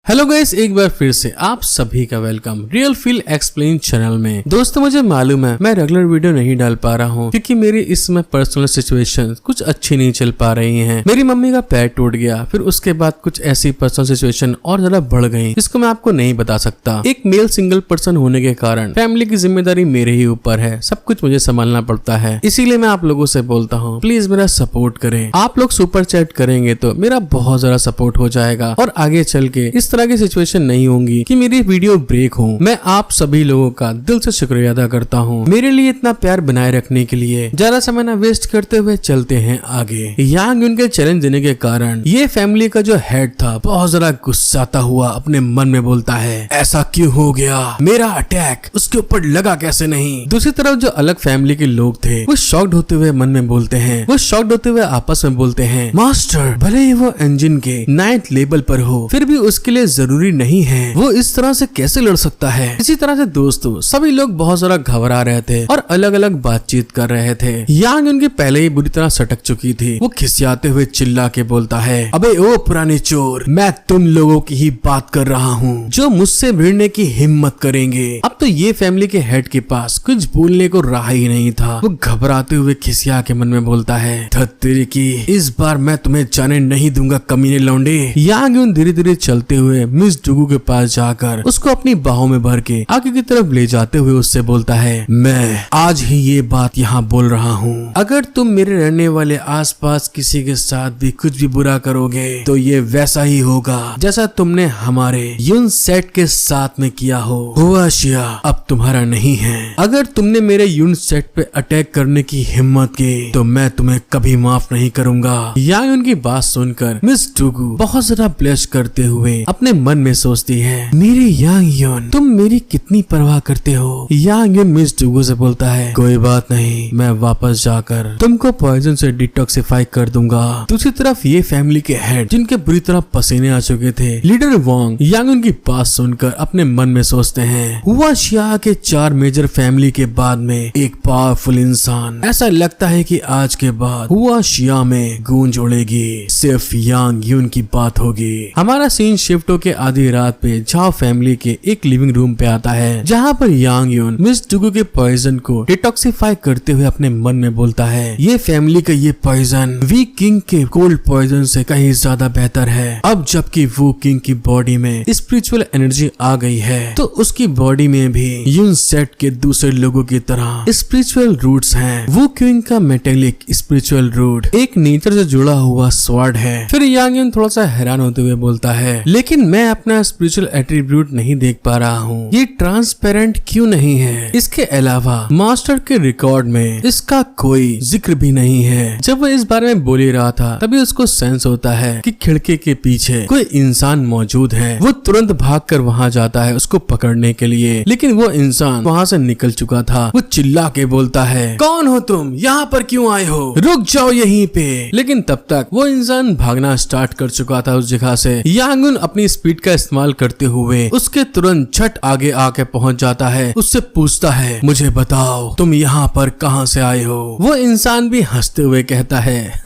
Hello guys, एक बार फिर से आप सभी का welcome real feel explain channel में। दोस्तों, मुझे मालूम है मैं रेगुलर वीडियो नहीं डाल पा रहा हूँ क्योंकि मेरी इस समय पर्सनल सिचुएशन कुछ अच्छी नहीं चल पा रही हैं। मेरी मम्मी का पैर टूट गया, फिर उसके बाद कुछ ऐसी पर्सनल सिचुएशन और ज्यादा बढ़ गई जिसको मैं आपको नहीं बता सकता। एक मेल सिंगल पर्सन होने के कारण फैमिली की जिम्मेदारी मेरे ही ऊपर है, सब कुछ मुझे संभालना पड़ता है। इसीलिए मैं आप लोगों से बोलता हूँ, प्लीज मेरा सपोर्ट करें। आप लोग सुपर चैट करेंगे तो मेरा बहुत ज्यादा सपोर्ट हो जाएगा और आगे चल के इस तरह की सिचुएशन नहीं होंगी कि मेरी वीडियो ब्रेक हो। मैं आप सभी लोगों का दिल से शुक्रिया अदा करता हूँ मेरे लिए इतना प्यार बनाए रखने के लिए। ज्यादा समय न वेस्ट करते हुए चलते हैं आगे। यांग यून के चैलेंज देने के कारण ये फैमिली का जो हेड था बहुत ज्यादा गुस्साता हुआ अपने मन में बोलता है, ऐसा क्यों हो गया, मेरा अटैक उसके ऊपर लगा कैसे नहीं। दूसरी तरफ जो अलग फैमिली के लोग थे वो शॉक्ड होते हुए मन में बोलते हैं, वो शॉक्ड होते हुए आपस में बोलते हैं, मास्टर भले ही वो इंजन के 9th लेवल पर हो फिर भी उसके लिए जरूरी नहीं है, वो इस तरह से कैसे लड़ सकता है। इसी तरह से दोस्तों सभी लोग बहुत ज्यादा घबरा रहे थे और अलग अलग बातचीत कर रहे थे। यांग उनकी पहले ही बुरी तरह सटक चुकी थी। वो खिसियाते हुए चिल्ला के बोलता है, अबे ओ पुराने चोर, मैं तुम लोगों की ही बात कर रहा हूँ जो मुझसे भिड़ने की हिम्मत करेंगे। अब तो ये फैमिली के हेड के पास कुछ बोलने को राह ही नहीं था। वो घबराते हुए खिसिया के मन में बोलता है, तेरी की इस बार मैं तुम्हें जाने नहीं दूंगा कमीने लौंडे। यांग यून धीरे धीरे चलते हुए मिस डुगू के पास जाकर उसको अपनी बाहों में भर के आगे की तरफ ले जाते हुए उससे बोलता है, मैं आज ही ये बात यहाँ बोल रहा हूँ, अगर तुम मेरे रहने वाले आसपास किसी के साथ भी कुछ भी बुरा करोगे तो ये वैसा ही होगा जैसा तुमने हमारे यून सेट के साथ में किया हो। हुआ शिया अब तुम्हारा नहीं है। अगर तुमने मेरे यून सेट पे अटैक करने की हिम्मत की तो मैं तुम्हें कभी माफ नहीं करूंगा। यांग उनकी बात सुनकर मिस डुगू बहुत ज्यादा ब्लश करते हुए अपने मन में सोचती है, मेरे यांग यून तुम मेरी कितनी परवाह करते हो। यांग यून मिस डुगू से बोलता है, कोई बात नहीं, मैं वापस जाकर तुमको पॉइजन से डिटॉक्सिफाई कर दूंगा। दूसरी तरफ ये फैमिली के हेड जिनके बुरी तरह पसीने आ चुके थे, लीडर वांग यांग उनकी बात सुनकर अपने मन में सोचते हैं, हुआ शिया के 4 मेजर फैमिली के बाद में एक पावरफुल इंसान। ऐसा लगता है कि आज के बाद हुआ शिया में गूंज उड़ेगी, सिर्फ यांग यून की बात होगी। हमारा सीन शिफ्ट होके आधी रात पे झाओ फैमिली के एक लिविंग रूम पे आता है जहाँ पर यांग यून मिस डुगू के पॉइजन को डिटॉक्सिफाई करते हुए अपने मन में बोलता है, ये फैमिली का ये पॉइजन वी किंग के कोल्ड पॉइजन से कहीं ज्यादा बेहतर है। अब जबकि वो किंग की बॉडी में स्पिरिचुअल एनर्जी आ गई है तो उसकी बॉडी में भी यून सेट के दूसरे लोगों की तरह स्पिरिचुअल रूट्स हैं। वो किंग का मेटेलिक स्पिरिचुअल रूट एक नेचर से जुड़ा हुआ स्वॉर्ड है। फिर यांग यून थोड़ा सा हैरान होते हुए बोलता है, लेकिन मैं अपना स्पिरिचुअल एट्रीब्यूट नहीं देख पा रहा हूँ, ये ट्रांसपेरेंट क्यों नहीं है। इसके अलावा मास्टर के रिकॉर्ड में इसका कोई जिक्र भी नहीं है। जब वो इस बारे में बोल ही रहा था तभी उसको सेंस होता है कि खिड़की के पीछे कोई इंसान मौजूद है। वो तुरंत भागकर वहाँ जाता है उसको पकड़ने के लिए, लेकिन वो इंसान वहाँ से निकल चुका था। वो चिल्ला के बोलता है, कौन हो तुम, यहाँ पर क्यों आए हो, रुक जाओ यहीं पे। लेकिन तब तक वो इंसान भागना स्टार्ट कर चुका था उस जगह से। यांग यून अपनी स्पीड का इस्तेमाल करते हुए उसके तुरंत झट आगे आके पहुंच जाता है। उससे पूछता है, मुझे बताओ तुम यहाँ पर कहाँ से आए हो। वो इंसान भी हंसते हुए कहता है,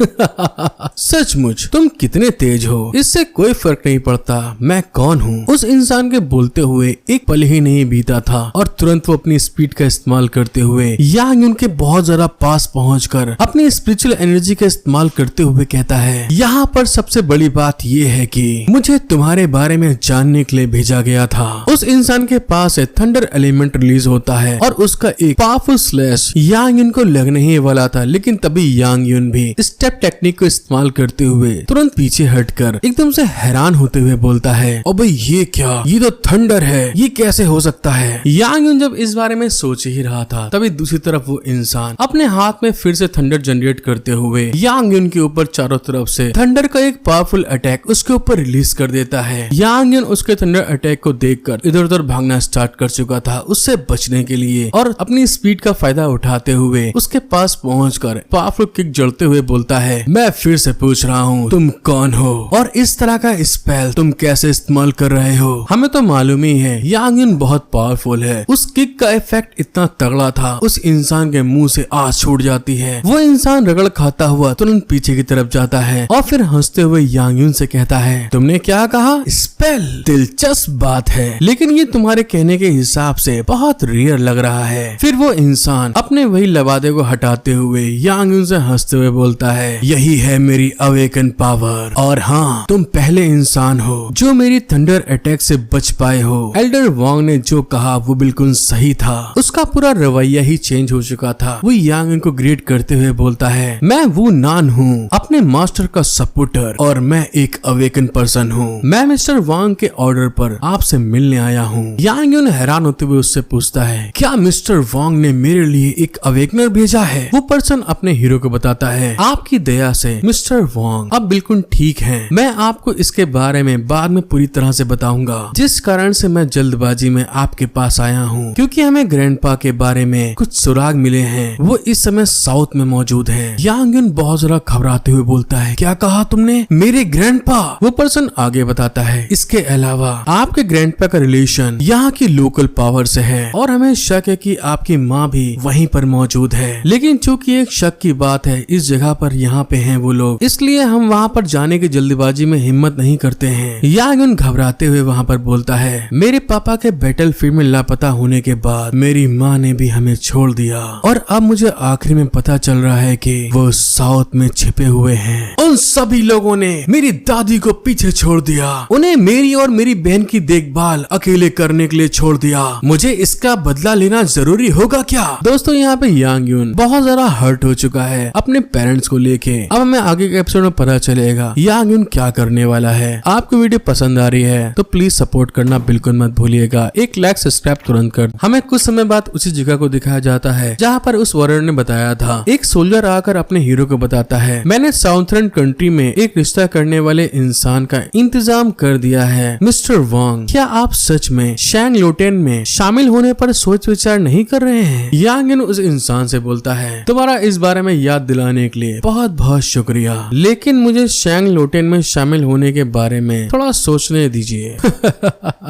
सचमुच तुम कितने तेज हो, इससे कोई फर्क नहीं पड़ता मैं कौन हूँ। उस इंसान के बोलते हुए एक पल ही नहीं बीता था और तुरंत वो अपनी स्पीड का इस्तेमाल करते हुए यांग यून के बहुत ज्यादा पास पहुंचकर अपनी स्पिरिचुअल एनर्जी का इस्तेमाल करते हुए कहता है, यहाँ पर सबसे बड़ी बात ये है कि मुझे तुम्हारे बारे में जानने के लिए भेजा गया था। उस इंसान के पास थंडर एलिमेंट रिलीज होता है और उसका एक पावरफुल स्लैश यांग यून को लगने ही वाला था, लेकिन तभी यांग यून भी स्टेप टेक्निक को इस्तेमाल करते हुए तुरंत पीछे हटकर एकदम से हैरान होते हुए बोलता है, अबे ये क्या, ये तो थंडर है, ये कैसे हो सकता है। यांग यून जब इस बारे में सोच ही रहा था तभी दूसरी तरफ वो इंसान अपने हाथ में फिर से थंडर जनरेट करते हुए यांग यून के ऊपर चारों तरफ से थंडर का एक पावरफुल अटैक उसके ऊपर रिलीज कर देता है। यांग यून उसके थंडर अटैक को देखकर इधर उधर भागना स्टार्ट कर चुका था उससे बचने के लिए और अपनी स्पीड का फायदा उठाते हुए उसके पास पहुंचकर पावरफुल किक जड़ते हुए बोलता है, मैं फिर से पूछ रहा हूँ तुम कौन हो और इस तरह का स्पेल तुम कैसे इस्तेमाल कर रहे हो। हमें तो मालूम ही है यांग यून बहुत पावरफुल है। उस किक का इफेक्ट इतना तगड़ा था उस इंसान के मुंह से आग छूट जाती है। वो इंसान रगड़ खाता हुआ तुरंत पीछे की तरफ जाता है और फिर हंसते हुए यांग यून से कहता है, तुमने क्या कहा, स्पेल। दिलचस्प बात है, लेकिन ये तुम्हारे कहने के हिसाब से बहुत रेयर लग रहा है। फिर वो इंसान अपने वही लबादे को हटाते हुए यांग यून से हंसते हुए बोलता है, यही है मेरी अवेकन पावर। और हाँ, तुम पहले इंसान हो जो मेरी थंडर अटैक से बच पाए हो। एल्डर वांग ने जो कहा वो बिल्कुल सही था। उसका पूरा रवैया ही चेंज हो चुका था। वो यांग यून को ग्रीट करते हुए बोलता है, मैं वू नान हूँ, अपने मास्टर का सपोर्टर, और मैं एक अवेकन पर्सन हूँ। मैं मिस्टर वांग के ऑर्डर पर आपसे मिलने आया हूँ। यांग यून हैरान होते हुए उससे पूछता है, क्या मिस्टर वांग ने मेरे लिए एक अवेकनर भेजा है? वो पर्सन अपने हीरो को बताता है, आपकी दया से मिस्टर वांग अब बिल्कुल ठीक हैं। मैं आपको इसके बारे में बाद में पूरी तरह से बताऊंगा। जिस कारण से मैं जल्दबाजी में आपके पास आया हूँ, क्योंकि हमें ग्रैंडपा के बारे में कुछ सुराग मिले हैं। वो इस समय साउथ में मौजूद हैं। यांग यून बहुत जरा घबराते हुए बोलता है, क्या कहा तुमने? मेरे ग्रैंडपा? वो पर्सन आगे बताता है, इसके अलावा आपके ग्रैंडपा का रिलेशन यहाँ की लोकल पावर से है और हमें शक है कि आपकी माँ भी वहीं पर मौजूद है। लेकिन चूंकि एक शक की बात है, इस जगह पर यहाँ पे हैं वो लोग, इसलिए हम वहाँ पर जाने की जल्दबाजी में हिम्मत नहीं करते हैं। यांग यून घबराते हुए वहाँ पर बोलता है, मेरे पापा के बैटलफील्ड में लापता होने के बाद मेरी माँ ने भी हमें छोड़ दिया और अब मुझे आखिरी में पता चल रहा है कि वो साउथ में छिपे हुए हैं। उन सभी लोगों ने मेरी दादी को पीछे छोड़ दिया, उन्हें मेरी और मेरी बहन की देखभाल अकेले करने के लिए छोड़ दिया। मुझे इसका बदला लेना जरूरी होगा क्या? दोस्तों, यहाँ पे यांग यून बहुत ज्यादा हर्ट हो चुका है अपने पेरेंट्स को लेके। अब हमें आगे के एपिसोड में पता चलेगा यांग यून क्या करने वाला है। आपको वीडियो पसंद आ रही है तो प्लीज सपोर्ट करना बिल्कुल मत भूलिएगा। एक लाइक सब्सक्राइब तुरंत कर। हमें कुछ समय बाद उसी जगह को दिखाया जाता है जहाँ पर उस वॉरियर ने बताया था। एक सोल्जर आकर अपने हीरो को बताता है, मैंने साउथर्न कंट्री में एक रिश्ता करने वाले इंसान का इंतजाम कर दिया है। मिस्टर वांग, क्या आप सच में शैंग लोटेन में शामिल होने पर सोच विचार नहीं कर रहे हैं? यांग यून उस इंसान से बोलता है, तुम्हारा इस बारे में याद दिलाने के लिए बहुत बहुत शुक्रिया, लेकिन मुझे शैंग लोटेन में शामिल होने के बारे में थोड़ा सोचने दीजिए।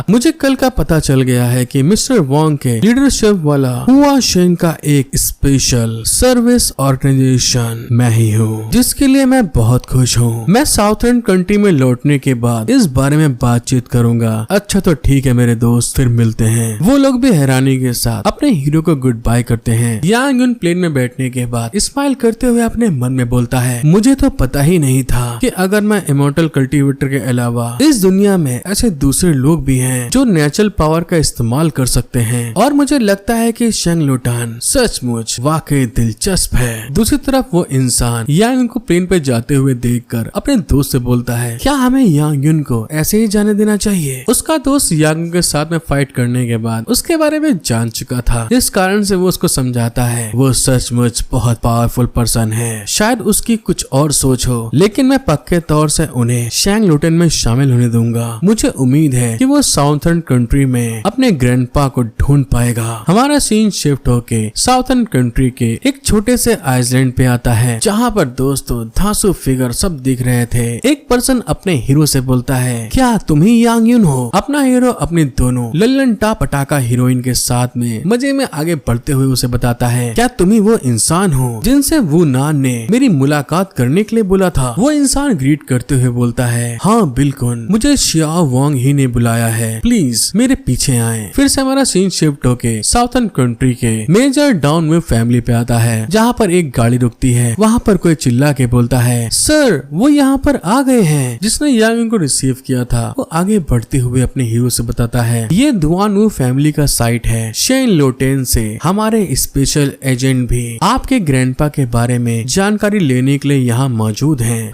मुझे कल का पता चल गया है कि मिस्टर वांग के लीडरशिप वाला हुआ शेंग का एक स्पेशल सर्विस ऑर्गेनाइजेशन मैं ही हूँ, जिसके लिए मैं बहुत खुश हूँ। मैं साउथर्न कंट्री में लौटने के बाद इस बारे में बातचीत करूंगा। अच्छा तो ठीक है मेरे दोस्त, फिर मिलते हैं। वो लोग भी हैरानी के साथ अपने हीरो को गुड बाय करते हैं। यांग यून प्लेन में बैठने के बाद स्माइल करते हुए अपने मन में बोलता है, मुझे तो पता ही नहीं था कि अगर मैं इमॉर्टल कल्टीवेटर के अलावा इस दुनिया में ऐसे दूसरे लोग भी हैं जो नेचुरल पावर का इस्तेमाल कर सकते हैं। और मुझे लगता है कि शेंग लोटान सचमुच वाकई दिलचस्प है। दूसरी तरफ वो इंसान यांग यून को प्लेन पे जाते हुए देखकर अपने दोस्त से बोलता है, क्या हमें यांग यून को ऐसे ही जाने देना चाहिए? उसका दोस्त यांग यून के साथ में फाइट करने के बाद उसके बारे में जान चुका था, इस कारण से वो उसको समझाता है वो सचमुच बहुत पावरफुल पर्सन है। शायद उसकी कुछ और सोच हो, लेकिन मैं पक्के तौर से उन्हें शैंग लोटेन में शामिल होने दूंगा। मुझे उम्मीद है कि वो साउथर्न कंट्री में अपने ग्रैंडपा को ढूंढ पाएगा। हमारा सीन शिफ्ट होके साउथर्न कंट्री के एक छोटे से आइसलैंड पे आता है, जहाँ पर दोस्तों धांसू फिगर सब दिख रहे थे। एक पर्सन अपने हीरो से बोलता है, क्या तुम ही यांग यून हो? अपना हीरो अपनी दोनों लल्लन टा पटाखा हीरोइन के साथ में मजे में आगे बढ़ते हुए उसे बताता है, क्या तुम ही वो इंसान हो जिनसे वू नान ने मेरी मुलाकात करने के लिए बोला था? वो इंसान ग्रीट करते हुए बोलता है, हाँ बिल्कुल, मुझे शियाओ वांग ही ने बुलाया है, प्लीज मेरे पीछे आए। फिर से हमारा सीन शिफ्ट होके साउथर्न कंट्री के मेजर डाउन में फैमिली पे आता है, जहाँ पर एक गाड़ी रुकती है। वहाँ पर कोई चिल्ला के बोलता है, सर वो यहाँ पर आ गए हैं। जिसने यांग यून को रिसीव किया था वो आगे बढ़ते हुए अपने हीरो से बताता है, ये दुआन वू फैमिली का साइट है। शेन लोटेन से हमारे स्पेशल एजेंट भी आपके ग्रैंडपा के बारे में जानकारी लेने के लिए यहाँ मौजूद हैं।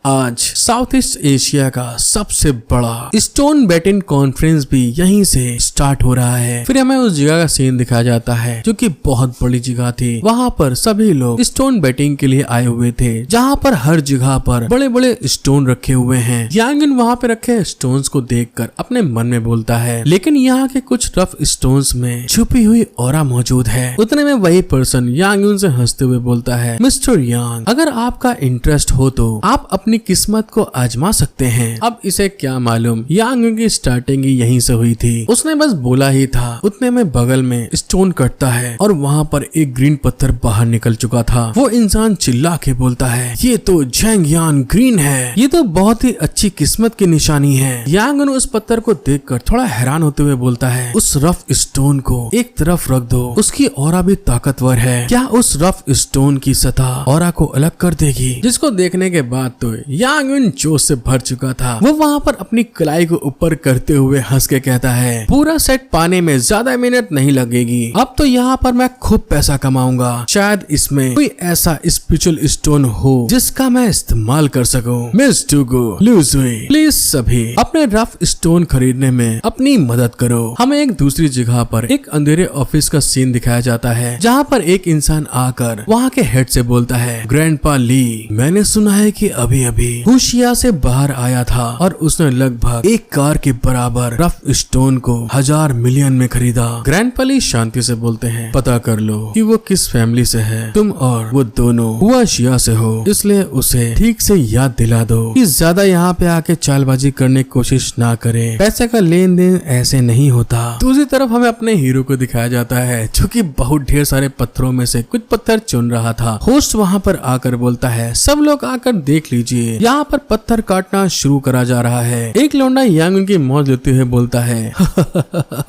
आज साउथ ईस्ट एशिया का सबसे बड़ा स्टोन बैटिंग कॉन्फ्रेंस भी यहीं से स्टार्ट हो रहा है। फिर हमें उस जगह का सीन दिखाया जाता है जो कि बहुत बड़ी जगह थी। वहाँ पर सभी लोग स्टोन बैटिंग के लिए आए हुए थे, जहाँ पर हर जगह पर बड़े बड़े स्टोन रखे हुए हैं। यांग यून वहाँ पे रखे स्टोन्स को देखकर अपने मन में बोलता है, लेकिन यहाँ के कुछ रफ स्टोन्स में छुपी हुई ऑरा मौजूद है। उतने में वही पर्सन यांग यून से हंसते हुए बोलता है, मिस्टर यांग, अगर आपका इंटरेस्ट हो तो आप अपनी किस्मत को आजमा सकते हैं। अब इसे क्या मालूम यांग यून की स्टार्टिंग ही यहीं से हुई थी। उसने बस बोला ही था, उतने में बगल में स्टोन कटता है और वहाँ पर एक ग्रीन पत्थर बाहर निकल चुका था। वो इंसान चिल्ला के बोलता है, ये तो झेंग यान ग्रीन है। ये तो बहुत ही अच्छी किस्मत किस्मत की निशानी है। यांग उस पत्थर को देखकर थोड़ा हैरान होते हुए बोलता है, उस रफ स्टोन को एक तरफ रख दो, उसकी ऑरा भी ताकतवर है। क्या उस रफ स्टोन की सतह ऑरा को अलग कर देगी? जिसको देखने के बाद तो यांग जोश से भर चुका था। वो वहाँ पर अपनी कलाई को ऊपर करते हुए हंस के कहता है, पूरा सेट पाने में ज्यादा मिनट नहीं लगेगी। अब तो यहाँ पर मैं खूब पैसा कमाऊंगा। शायद इसमें कोई ऐसा स्पिरिचुअल स्टोन हो जिसका मैं इस्तेमाल कर सकूं। मिस टूगो, लुजुई, प्लीज सभी अपने रफ स्टोन खरीदने में अपनी मदद करो। हमें एक दूसरी जगह पर एक अंधेरे ऑफिस का सीन दिखाया जाता है, जहाँ पर एक इंसान आकर वहाँ के हेड से बोलता है, ग्रैंडपा ली, मैंने सुना है कि अभी अभी हुशिया से बाहर आया था और उसने लगभग एक कार के बराबर रफ स्टोन को 1000 मिलियन में खरीदा। ग्रैंडपा ली शांति से बोलते हैं, पता कर लो कि वो किस फैमिली से है। तुम और वो दोनों हुआशिया से हो, इसलिए उसे ठीक से याद दिला दो कि ज्यादा यहाँ पे आके चालबाजी करने की कोशिश ना करे। पैसे का लेन देन ऐसे नहीं होता। दूसरी तरफ हमें अपने हीरो को दिखाया जाता है, जो कि बहुत ढेर सारे पत्थरों में से कुछ पत्थर चुन रहा था। होस्ट वहाँ पर आकर बोलता है, सब लोग आकर देख लीजिए, यहाँ पर पत्थर काटना शुरू करा जा रहा है। एक लौंडा यांग उनकी मौज लेते हुए बोलता है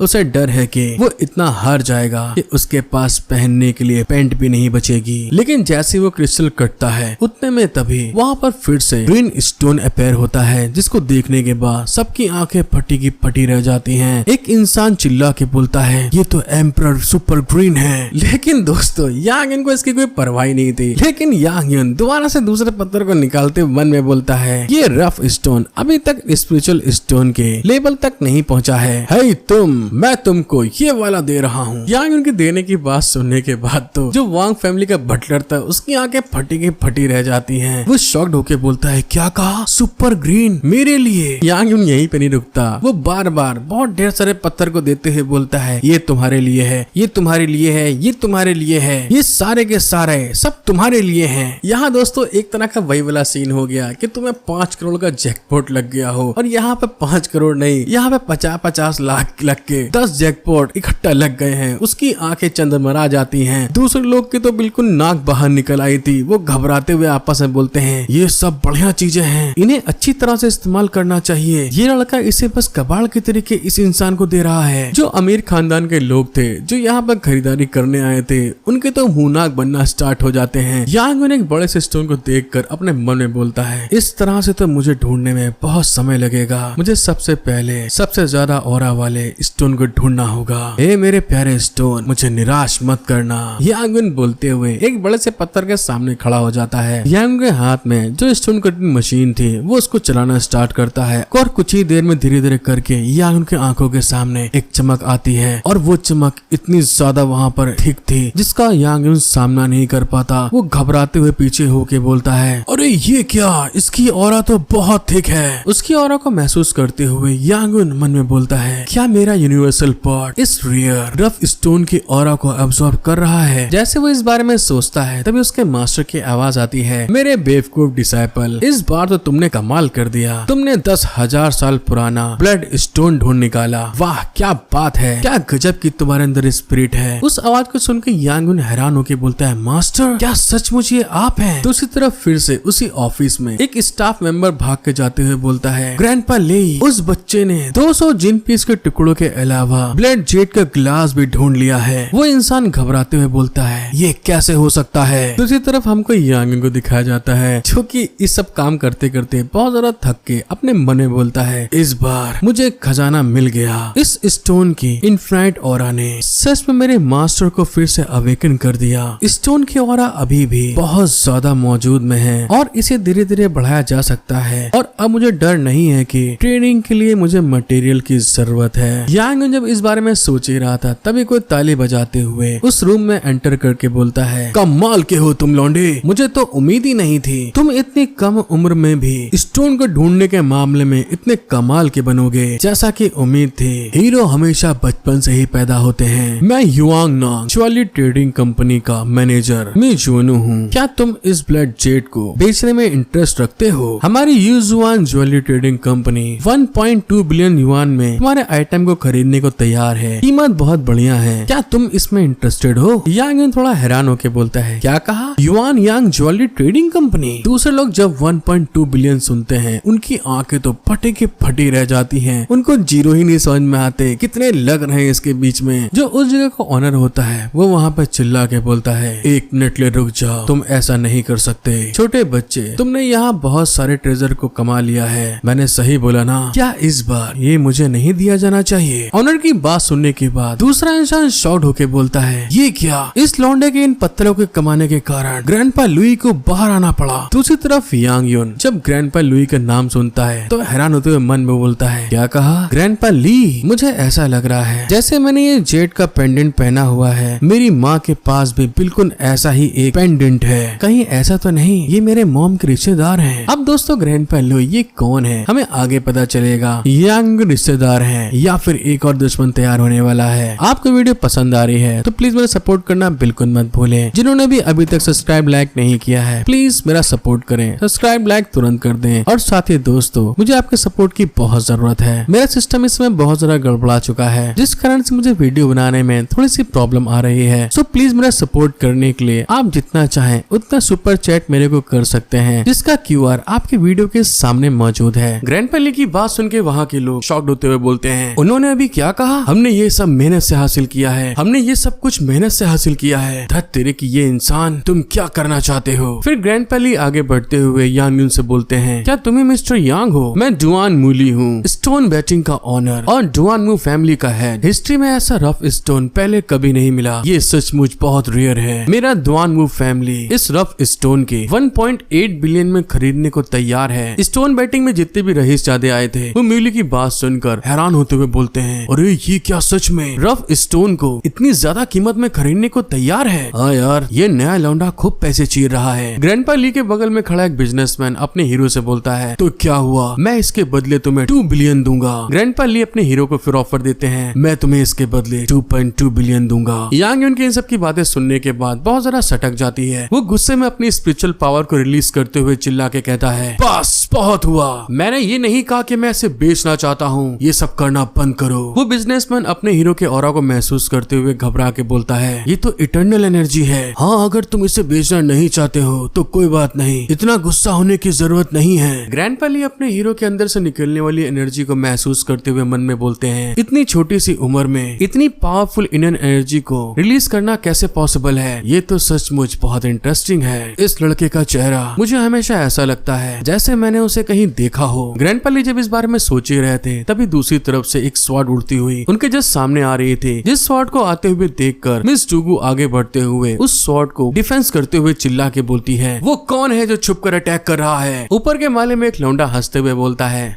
उसे डर है कि वो इतना हार जाएगा कि उसके पास पहनने के लिए पैंट भी नहीं बचेगी। लेकिन जैसे वो क्रिस्टल कटता है उतने में तभी वहाँ पर फिर से ग्रीन स्टोन अपीयर होता है, जिसको देखने के बाद सबकी आंखें फटी की फटी रह जाती हैं। एक इंसान चिल्ला के बोलता है, ये तो एम्परर सुपर ग्रीन है। लेकिन दोस्तों यांग युन को इसकी कोई परवाह नहीं थी। लेकिन यांग युन दोबारा से दूसरे पत्थर को निकालते मन में बोलता है, ये रफ स्टोन अभी तक स्पिरिचुअल स्टोन के लेवल तक नहीं पहुंचा है। हे तुम, मैं तुमको ये वाला दे रहा हूँ। यांग युन के देने की बात सुनने के बाद तो जो वांग फैमिली का बटलर था उसकी आंखें फटी की फटी रह जाती हैं। वो शॉक्ड होके बोलता है, क्या कहा? सुपर ग्रीन मेरे लिए? यांग युन यहीं पे नहीं रुकता, वो बार बार बहुत ढेर सारे पत्थर को देते हुए बोलता है, ये तुम्हारे लिए है, ये तुम्हारे लिए है, ये तुम्हारे लिए है, ये सारे के सारे सब तुम्हारे लिए हैं। यहाँ दोस्तों एक तरह का वही वाला सीन हो गया कि तुम्हें 5 करोड़ का जैकपॉट लग गया हो और यहाँ पे 5 करोड़ नहीं, यहाँ पे 50-50 लाख लग के 10 जैकपॉट इकट्ठा लग गए हैं। उसकी आंखें चंदमरा जाती हैं। दूसरे लोग की तो बिल्कुल नाक बाहर निकल आई थी। वो घबराते हुए आपस में बोलते हैं, ये सब बढ़िया चीजें हैं, इन्हें अच्छी तरह से इस्तेमाल करना चाहिए। ये लड़का इसे बस कबाड़ के तरीके इस इंसान को दे रहा है। जो अमीर खानदान के लोग थे जो यहाँ पर खरीदारी करने आए थे, उनके तो मुंह नाक बनना स्टार्ट हो जाते हैं। यांग युन एक बड़े से स्टोन को देखकर अपने मन में बोलता है, इस तरह से तो मुझे ढूंढने में बहुत समय लगेगा। मुझे सबसे पहले सबसे ज्यादा ऑरा वाले स्टोन को ढूंढना होगा। ए मेरे प्यारे स्टोन, मुझे निराश मत करना। यांग युन बोलते हुए एक बड़े से पत्थर के सामने खड़ा हो जाता है। यांग के हाथ में जो स्टोन कटिंग मशीन थी वो उसको चलाना स्टार्ट करता है और कुछ ही देर में धीरे धीरे करके यांग के आंखों के सामने एक चमक आती है और वो चमक इतनी ज्यादा वहाँ पर ठीक थी जिसका यांग युन सामना नहीं कर पाता। वो घबराते हुए पीछे होके बोलता है, अरे ये क्या, इसकी ऑरा तो बहुत थिक है। उसकी ऑरा को महसूस करते हुए यांग युन मन में बोलता है, क्या मेरा यूनिवर्सल पार्ट इस रेयर रफ स्टोन की ऑरा को अब्सॉर्ब कर रहा है? जैसे वो इस बारे में सोचता है तभी उसके मास्टर की आवाज आती है, मेरे बेवकूफ डिसाइपल, इस बार तो तुमने कमाल कर दिया। तुमने 10,000 साल पुराना ब्लड स्टोन ढूंढ निकाला। वाह क्या बात है, क्या गजब की तुम्हारे अंदर स्पिरिट है। उस आवाज को सुनकर यांग युन हैरान होकर बोलता है, मास्टर क्या सचमुच ये आप हैं? दूसरी तरफ फिर से उसी ऑफिस में एक स्टाफ मेंबर भाग के जाते हुए बोलता है, ग्रैंडपा ली, उस बच्चे ने 200 जिन पीस के टुकड़ों के अलावा ब्लड जेट का ग्लास भी ढूंढ लिया है। वो इंसान घबराते हुए बोलता है, ये कैसे हो सकता है? दूसरी तरफ हमको यांग युन को दिखाया जाता है जो कि इस सब काम करते करते बहुत ज्यादा थक के अपने मन में बोलता है, इस बार मुझे खजाना मिल गया। इस स्टोन की इनफाइनाइट ऑरा ने सच में मेरे मास्टर को फिर से अवेकन कर दिया। स्टोन की ऑरा अभी भी बहुत ज्यादा मौजूद में है और इसे धीरे धीरे बढ़ाया जा सकता है और अब मुझे डर नहीं है कि ट्रेनिंग के लिए मुझे मटेरियल की जरूरत है। यांग युन जब इस बारे में सोच ही रहा था तभी कोई ताली बजाते हुए उस रूम में एंटर करके बोलता है, कमाल के हो तुम लौंडे, मुझे तो उम्मीद ही नहीं थी तुम इतनी कम उम्र में भी स्टोन को ढूंढने के मामले में इतने कमाल के बनोगे जैसा कि उम्मीद थी। हीरो हमेशा बचपन से ही पैदा होते हैं। मैं युआंग नांग ज्वेलरी ट्रेडिंग कंपनी का मैनेजर मी जुनू हूँ। क्या तुम इस ब्लड जेट को बेचने में इंटरेस्ट रखते हो? हमारी yuan jewellery trading company 1.2 billion yuan में तुम्हारे आइटम को खरीदने को तैयार है। कीमत बहुत बढ़िया है, क्या तुम इसमें इंटरेस्टेड हो? यांग युन थोड़ा हैरान होके बोलता है, क्या कहा? युआन यांग ज्वेलरी ट्रेडिंग कंपनी? दूसरे लोग जब 1.2 बिलियन सुनते हैं उनकी आंखें तो फटे की फटी रह जाती हैं। उनको जीरो ही नहीं समझ में आते कितने लग रहे हैं इसके बीच में। जो उस जगह का ऑनर होता है वो वहाँ पे चिल्ला के बोलता है, 1 मिनट ले रुक जाओ, तुम ऐसा नहीं कर सकते। छोटे बच्चे, तुमने यहाँ बहुत सारे ट्रेजर को कमा लिया है, मैंने सही बोला ना? क्या इस बार ये मुझे नहीं दिया जाना चाहिए? ऑनर की बात सुनने के बाद दूसरा इंसान शॉक होके बोलता है, ये क्या? इस लौंडे के इन पत्थरों के कमाने के कारण ग्रैंडपा लुई को बाहर आना पड़ा। दूसरी तरफ यांग युन जब ग्रैंडपा लुई का नाम सुनता है तो हैरान होते हुए मन में बोलता है, क्या कहा? ग्रैंडपा ली? मुझे ऐसा लग रहा है जैसे मैंने ये जेड का पेंडेंट पहना हुआ है, मेरी माँ के पास भी बिल्कुल ऐसा ही एक पेंडेंट है, कहीं ऐसा तो नहीं ये मेरे मॉम के रिश्तेदार हैं? अब दोस्तों ग्रैंडपा लुई ये कौन है हमें आगे पता चलेगा। यांग रिश्तेदार है या फिर एक और दुश्मन तैयार होने वाला है। आपको वीडियो पसंद आ रही है तो प्लीज मेरा सपोर्ट करना बिल्कुल मत भूलें। जिन्होंने भी अभी तक सब्सक्राइब लाइक नहीं किया है प्लीज मेरा सपोर्ट करें, सब्सक्राइब लाइक तुरंत कर दें। और साथ ही दोस्तों मुझे आपके सपोर्ट की बहुत जरूरत है। मेरा सिस्टम इसमें बहुत ज्यादा गड़बड़ा चुका है जिस कारण से मुझे वीडियो बनाने में थोड़ी सी प्रॉब्लम आ रही है। सो प्लीज मेरा सपोर्ट करने के लिए आप जितना चाहें उतना सुपर चैट मेरे को कर सकते हैं, जिसका QR आपके वीडियो के सामने मौजूद है। ग्रैंडपा ली की बात सुन के वहाँ के लोग शॉक्ड होते हुए बोलते हैं, उन्होंने अभी क्या कहा? हमने ये सब मेहनत से हासिल किया है, हमने ये सब कुछ मेहनत से हासिल किया है। धत तेरे की ये इंसान, तुम क्या करना चाहते हो? फिर ग्रैंडपा ली आगे बढ़ते हुए यांग युन से बोलते हैं, क्या तुम्हें मिस्टर यांग हो? मैं डुआन मूली हूँ, स्टोन बैटिंग का ऑनर और डुआन मू फैमिली का हेड। हिस्ट्री में ऐसा रफ स्टोन पहले कभी नहीं मिला, ये सचमुच बहुत रेयर है। मेरा डुआन मू फैमिली इस रफ स्टोन के 1.8 बिलियन में खरीदने को तैयार है। स्टोन बैटिंग में जितने भी रईसजादे आए थे वो मूली की बात सुनकर हैरान होते हुए बोलते हैं, अरे ये क्या सच में रफ स्टोन को इतनी ज्यादा कीमत में खरीदने को तैयार है? हाँ यार, ये नया लौंडा खूब पैसे चीर रहा है। ग्रैंडपा ली के बगल में खड़ा एक बिजनेसमैन अपने हीरो से बोलता है, तो क्या हुआ, मैं इसके बदले तुम्हें 2 बिलियन दूंगा। ग्रैंडपा ली अपने हीरो को फिर ऑफर देते हैं, मैं तुम्हें इसके बदले 2.2 बिलियन दूंगा। यांग युन की इन सब की बातें सुनने के बाद बहुत ज्यादा सटक जाती है। वो गुस्से में अपनी स्पिरिचुअल पावर को रिलीज करते हुए चिल्ला के कहता है, बस बहुत हुआ, मैंने ये नहीं कहा कि मैं इसे बेचना चाहता हूँ, ये सब करना बंद करो। वो बिजनेसमैन अपने हीरो के ऑरा को महसूस करते हुए घबरा के बोलता है, ये तो इटर्नल एनर्जी है। हाँ, अगर तुम इसे बेचना नहीं चाहते हो तो कोई बात नहीं, इतना गुस्सा होने की जरूरत नहीं है। ग्रैंडपा ली अपने हीरो के अंदर से निकलने वाली एनर्जी को महसूस करते हुए मन में बोलते हैं, इतनी छोटी सी उम्र में इतनी पावरफुल इनर एनर्जी को रिलीज करना कैसे पॉसिबल है? ये तो सचमुच बहुत इंटरेस्टिंग है। इस लड़के का चेहरा मुझे हमेशा ऐसा लगता है जैसे मैंने उसे कहीं देखा हो। ग्रैंडपा ली जब इस बारे में सोच ही रहे थे तभी दूसरी तरफ से एक स्वॉर्ड उड़ती हुई उनके जस्ट सामने आ रही थी। जिस स्वॉर्ड को आते हुए देखकर मिस जुगू आगे बढ़ते हुए उस स्वॉर्ड को डिफेंस करते हुए चिल्ला के बोलती है, वो कौन है जो छुप कर अटैक कर रहा है? ऊपर के माले में एक लौंडा हंसते हुए बोलता है,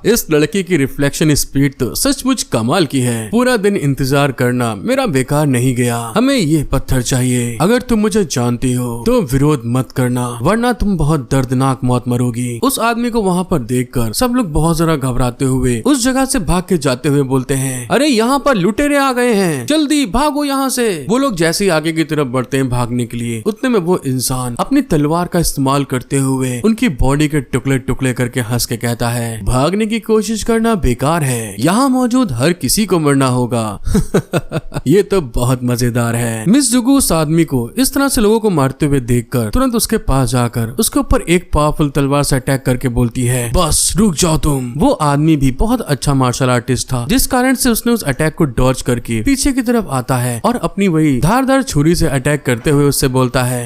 इस लड़की की रिफ्लेक्शन स्पीड तो सचमुच कमाल की है। पूरा दिन इंतजार करना मेरा बेकार नहीं गया। हमें ये पत्थर चाहिए। अगर तुम मुझे जानती हो तो विरोध मत करना, वरना तुम बहुत दर्दनाक मौत मरोगी। उस आदमी को वहाँ पर देखकर सब लोग बहुत जरा घबराते हुए उस जगह से भाग के जाते हुए बोलते हैं, अरे यहाँ पर लुटेरे आ गए हैं, जल्दी भागो यहाँ से। वो लोग जैसे ही आगे की तरफ बढ़ते हैं भागने के लिए, उतने में वो इंसान अपनी तलवार का इस्तेमाल करते हुए उनकी बॉडी के टुकड़े टुकड़े करके हंस के कहता है, भागने की कोशिश करना बेकार है, यहाँ मौजूद हर किसी को मरना होगा। ये तो बहुत मजेदार है। मिस जुगू उस आदमी को इस तरह से लोगों को मारते हुए देखकर तुरंत उसके पास जाकर उसके ऊपर एक पावरफुल तलवार से अटैक करके बोलती है, बस रुक जाओ तुम। वो आदमी भी बहुत अच्छा मार्शल आर्टिस्ट था, जिस कारण से उसने उस अटैक को डॉज करके पीछे की तरफ आता है और अपनी वही धारदार छुरी से अटैक करते हुए उससे बोलता है,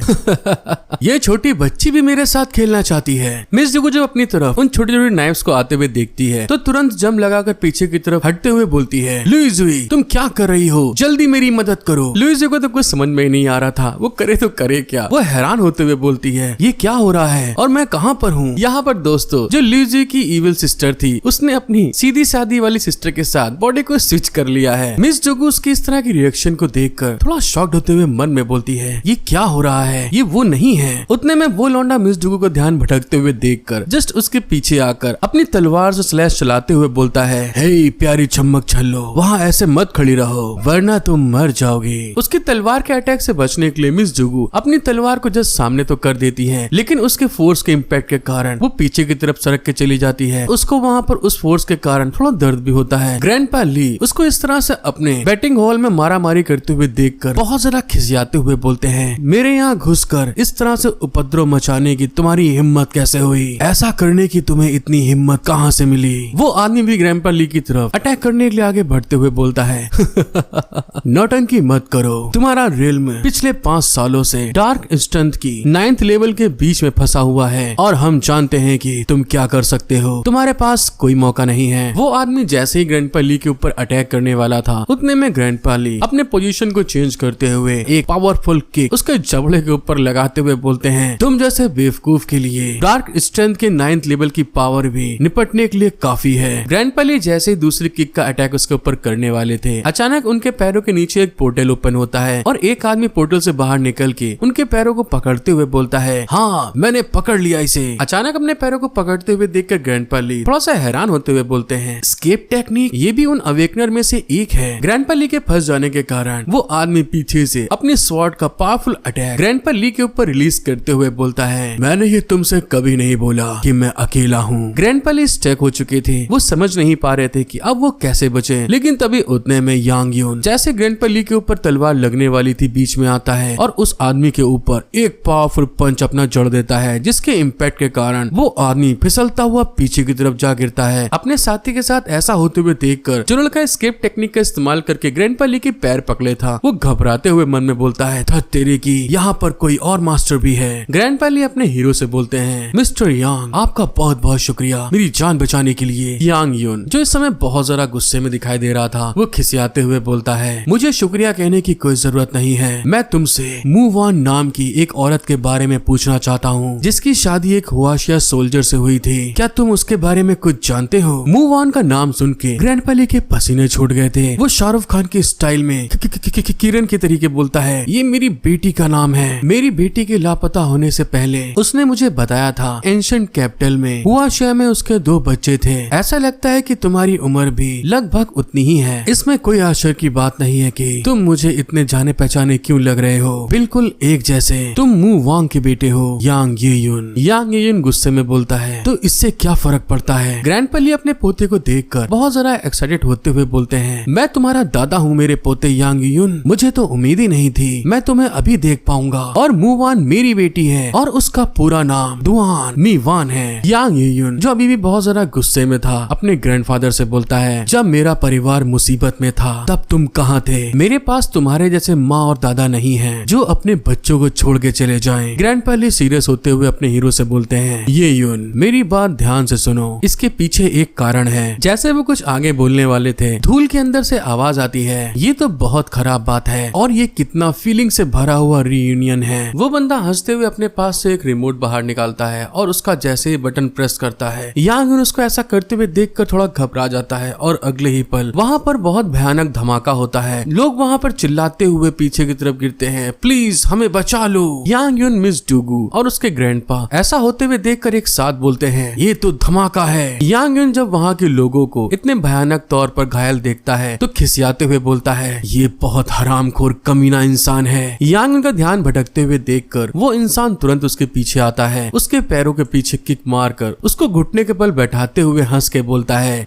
ये छोटी बच्ची भी मेरे साथ खेलना चाहती है। मिस जुगू जब अपनी तरफ उन छोटी छोटी नाइफ्स को आते हुए देखती है तो तुरंत जम लगाकर पीछे की तरफ हटते हुए बोलती है, लुइजुई तुम क्या कर रही हो, जल्दी मेरी मदद करो। लुइजुई को तो कुछ समझ में ही नहीं आ रहा था वो करे तो करे क्या। वो हैरान होते हुए बोलती है, ये क्या हो रहा है और मैं कहाँ पर हूँ? यहाँ पर दोस्तों जो लुइजुई की इविल सिस्टर थी उसने अपनी सीधी सादी वाली सिस्टर के साथ बॉडी को स्विच कर लिया है। मिस जुगू उसकी इस तरह की रिएक्शन को देखकर थोड़ा शॉक्ड होते हुए मन में बोलती है, ये क्या हो रहा है, ये वो नहीं है। उतने में वो लौंडा मिस जुगू को ध्यान भटकते हुए देखकर जस्ट उसके पीछे आकर अपनी तलवार से स्लैश चलाते हुए बोलता है, हे प्यारी चम्मक छल्लो, वहाँ ऐसे मत खड़ी रहो वरना तुम मर जाओगी। उसकी तलवार के अटैक से बचने के लिए मिस जुगू अपनी तलवार को जस्ट सामने तो कर देती है, लेकिन उसके फोर्स के इम्पैक्ट के कारण वो पीछे की तरफ सरक के चली जाती है। उसको वहाँ पर उस फोर्स के कारण थोड़ा दर्द भी होता है। ग्रैंडपा ली उसको इस तरह से अपने बैटिंग हॉल में मारामारी करते हुए देखकर बहुत ज्यादा खिसियाते हुए बोलते हैं, मेरे यहाँ घुसकर इस तरह से उपद्रव मचाने की तुम्हारी हिम्मत कैसे हुई? ऐसा करने की तुम्हें इतनी हिम्मत कहाँ से मिली? वो आदमी भी ग्रैंडपा ली की तरफ अटैक करने के लिए आगे बढ़ते हुए बोलता है नौटंकी मत करो, तुम्हारा रिल्म पिछले 5 सालों से डार्क स्ट्रेंथ की 9th लेवल के बीच में फंसा हुआ है और हम जानते हैं कि तुम क्या कर सकते हो, तुम्हारे पास कोई मौका नहीं है। वो आदमी जैसे ही ग्रैंडपा ली के ऊपर अटैक करने वाला था उतने में ग्रैंडपा ली अपने पोजीशन को चेंज करते हुए एक पावरफुल किक उसके जबड़े के ऊपर लगाते हुए बोलते हैं तुम जैसे बेवकूफ के लिए डार्क स्ट्रेंथ के 9th लेवल की पावर भी निपटने के लिए काफी है। ग्रैंडपा ली जैसे ही दूसरी किक का अटैक उसके ऊपर करने वाले थे, अचानक उनके पैरों के नीचे एक पोर्टल ओपन होता है और एक आदमी पोर्टल से बाहर निकल के उनके पैरों को पकड़ते हुए बोलता है हाँ मैंने पकड़ लिया इसे। अचानक अपने पैरों को पकड़ते हुए देखकर ग्रैंडपा ली थोड़ा सा हैरान होते हुए बोलते हैं एस्केप टेक्निक, ये भी उन अवेकनर में से एक है। ग्रैंडपा ली के फंस जाने के कारण वो आदमी पीछे से अपने स्वॉर्ड का पावरफुल अटैक ग्रैंडपा ली के ऊपर रिलीज करते हुए बोलता है मैंने ये तुमसे कभी नहीं बोला कि मैं अकेला हूँ। ग्रैंडपा ली स्टक हो चुके थे, वो समझ नहीं पा रहे थे कि अब वो कैसे बचे, लेकिन तभी उतने में यांग यून जैसे ग्रैंडपा ली के ऊपर तलवार लगने वाली थी बीच में आता है और उस आदमी के ऊपर एक पावरफुल पंच अपना जड़ देता है, जिसके इम्पैक्ट के कारण वो आदमी फिसलता हुआ पीछे की तरफ जा गिरता है। अपने साथी के साथ ऐसा होते हुए देखकर जो लड़का एस्केप टेक्निक का इस्तेमाल करके ग्रैंडपा ली के पैर पकड़े था वो घबराते हुए मन में बोलता है तेरे की यहाँ पर कोई और मास्टर भी है। ग्रैंडपा ली अपने हीरो से बोलते हैं मिस्टर यांग आपका बहुत बहुत शुक्रिया मेरी जान बचाने के लिए। यांग यून जो इस समय बहुत ज्यादा गुस्से में दिखाई दे रहा था वो खिसियाते हुए बोलता है मुझे शुक्रिया कहने की कोई जरूरत नहीं है, मैं तुमसे मूव ऑन नाम की एक औरत के बारे में पूछना चाहता हूँ जिसकी शादी एक हुआशिया सोल्जर से हुई थी, क्या तुम उसके बारे में कुछ जानते हो? मूव ऑन का नाम सुन के ग्रैंडपा ली के पसीने छूट गए थे। वो शाहरुख खान के स्टाइल में किरण के तरीके बोलता है ये मेरी बेटी का नाम है, मेरी बेटी के लापता होने से पहले उसने मुझे बताया था एंशिएंट कैपिटल में हुआशिया में उसके 2 बच्चे थे, ऐसा लगता है कि तुम्हारी उम्र भी लगभग उतनी ही है। इसमें कोई आश्चर्य की बात नहीं है कि तुम मुझे इतने जाने पहचाने क्यों लग रहे हो, बिल्कुल एक जैसे, तुम मू वांग के बेटे हो यांग येयुन। यांग येयुन गुस्से में बोलता है तो इससे क्या फर्क पड़ता है? ग्रैंडपा ली अपने पोते को देखकर बहुत ज्यादा एक्साइटेड होते हुए बोलते हैं मैं तुम्हारा दादा हूँ मेरे पोते यांग येयुन, मुझे तो उम्मीद ही नहीं थी मैं तुम्हें अभी देख पाऊंगा। और मू वान मेरी बेटी है और उसका पूरा नाम दुआन मी वान है। यांग येयुन जो अभी भी बहुत ज्यादा गुस्से में था अपने ग्रैंडफादर से बोलता है जब मेरा परिवार मुसीबत में था तब तुम कहाँ थे? मेरे पास तुम्हारे जैसे माँ और दादा नहीं है जो अपने बच्चों को छोड़ के चले जाएं। ग्रैंडपा ली सीरियस होते हुए अपने हीरो से बोलते हैं येयुन मेरी बात ध्यान से सुनो, इसके पीछे एक कारण है। जैसे वो कुछ आगे बोलने वाले थे धूल के अंदर से आवाज आती है ये तो बहुत खराब बात है और ये कितना फीलिंग से भरा हुआ रीयूनियन है। वो बंदा हंसते हुए अपने पास से एक रिमोट बाहर निकालता है और उसका जैसे ही बटन प्रेस करता है यांग उसको ऐसा करते हुए देखकर थोड़ा घबरा जाता है और अगले ही पल वहाँ पर बहुत भयानक धमाका होता है। लोग वहाँ पर चिल्लाते हुए पीछे की तरफ गिरते हैं प्लीज हमें बचा लो। यांग यून मिस डूगू और उसके ग्रैंडपा ऐसा होते हुए देखकर एक साथ बोलते हैं ये तो धमाका है। यांग यून जब वहाँ के लोगों को इतने भयानक तौर पर घायल देखता है तो खिसियाते हुए बोलता है ये बहुत हरामखोर कमीना इंसान है। यांग यून का ध्यान भटकते हुए देखकर वो इंसान तुरंत उसके पीछे आता है, उसके पैरों के पीछे किक मारकर उसको घुटने के बल बैठाते हुए हंस के बोलता है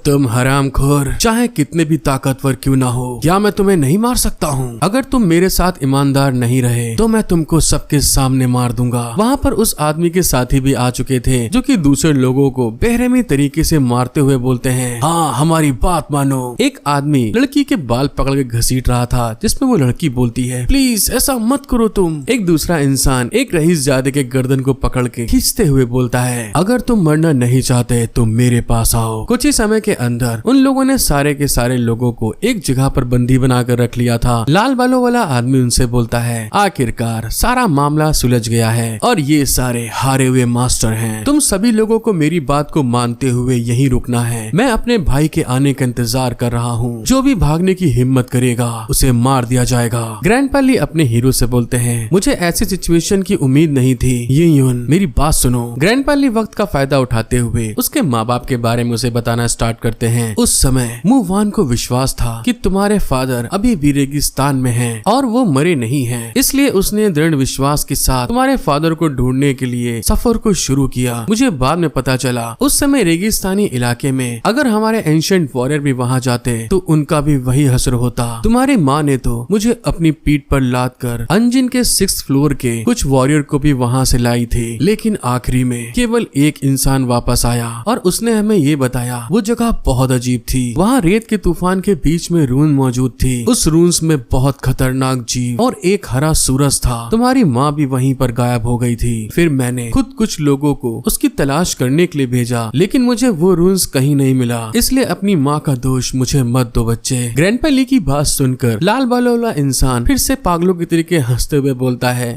तुम हरामखोर चाहे कितने भी ताकतवर क्यों ना हो क्या मैं तुम्हें नहीं मार सकता हूँ? अगर तुम मेरे साथ ईमानदार नहीं रहे तो मैं तुमको सबके सामने मार दूंगा। वहाँ पर उस आदमी के साथी भी आ चुके थे जो कि दूसरे लोगों को बेरहमी तरीके से मारते हुए बोलते हैं हाँ हमारी बात मानो। एक आदमी लड़की के बाल पकड़ के घसीट रहा था जिसमें वो लड़की बोलती है प्लीज ऐसा मत करो तुम। एक दूसरा इंसान एक रईसजादे के गर्दन को पकड़ के खींचते हुए बोलता है अगर तुम मरना नहीं चाहते तो मेरे पास आओ। कुछ ही समय के अंदर उन लोगों ने सारे के सारे लोगों को एक जगह पर बंदी बनाकर रख लिया था। लाल बालों वाला आदमी उनसे बोलता है आखिरकार सारा मामला सुलझ गया है और ये सारे हारे हुए मास्टर हैं। तुम सभी लोगों को मेरी बात को मानते हुए यहीं रुकना है। मैं अपने भाई के आने का इंतजार कर रहा हूँ, जो भी भागने की हिम्मत करेगा उसे मार दिया जाएगा। ग्रैंडपा ली अपने हीरो से बोलते हैं मुझे ऐसी सिचुएशन की उम्मीद नहीं थी येयुन मेरी बात सुनो। ग्रैंडपा ली वक्त का फायदा उठाते हुए उसके माँ बाप के बारे में उसे बताना स्टार्ट करते हैं। उस समय मू वान को विश्वास था कि तुम्हारे फादर अभी भी रेगिस्तान में हैं और वो मरे नहीं हैं, इसलिए उसने दृढ़ विश्वास के साथ तुम्हारे फादर को ढूंढने के लिए सफर को शुरू किया। मुझे बाद में पता चला उस समय रेगिस्तानी इलाके में अगर हमारे एंशिएंट वॉरियर भी वहाँ जाते तो उनका भी वही हश्र होता। तुम्हारी माँ ने तो मुझे अपनी पीठ पर लाद कर अंजिन के 6th फ्लोर के कुछ वॉरियर को भी वहाँ से लाई थी, लेकिन आखिरी में केवल एक इंसान वापस आया और उसने हमें ये बताया वो जगह बहुत अजीब थी। वहाँ रेत के तूफान के बीच में रून मौजूद थी। उस रून्स में बहुत खतरनाक जीव और एक हरा सूरज था। तुम्हारी माँ भी वहीं पर गायब हो गई थी। फिर मैंने खुद कुछ लोगों को उसकी तलाश करने के लिए भेजा, लेकिन मुझे वो रून्स कहीं नहीं मिला। इसलिए अपनी माँ का दोष मुझे मत दो बच्चे। ग्रैंडपा ली की बात सुनकर लाल बालों वाला इंसान फिर से पागलों की तरीके हंसते हुए बोलता है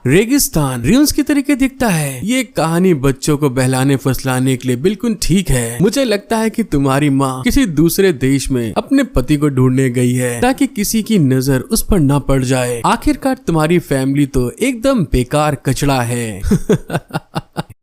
रेगिस्तान रून्स की तरीके दिखता है। ये कहानी बच्चों को बहलाने फुसलाने के लिए बिल्कुल ठीक है। मुझे लगता है कि तुम्हारी माँ किसी दूसरे देश में अपने पति को ढूंढने गई है ताकि किसी की नजर उस पर न पड़ जाए। आखिरकार तुम्हारी फैमिली तो एकदम बेकार कचड़ा है।